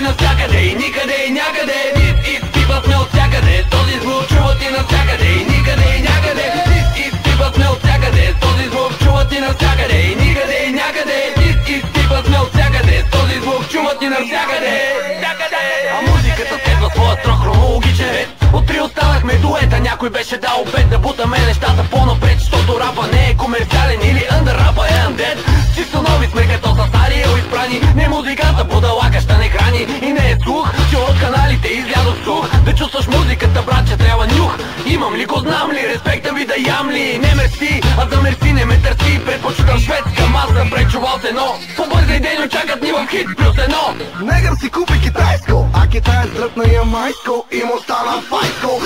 навсякъде и никъде и някъде. И типа сме от всякъде, този звук чуват и навсякъде и никъде и някъде. И типа сме от всякъде, този звук чуват и навсякъде и никъде и някъде. И типа сме от всякъде, този звук чуват и навсякъде. А музиката следва своя строг хронологичен ред. От три останахме дуета, някой беше дал обед да бутаме нещата по-напред, защото рапа не е комерциален или андър, рапа е undead. Чисто нови сме като са стари изпрани. Не музиканта будалака ще не храни. И не е слух, че от каналите излязох слух. Да чувстваш музиката, братче, трябва нюх. Имам ли го, знам ли, респекта ви да ям ли? Не мерси, а за мерси не ме търси. Предпочитам шведска маса, пречувал се, но побързай ден, очакат ни в хит плюс едно. Негър си купи китайско, а китаец дръпна ямайско и му стана файско.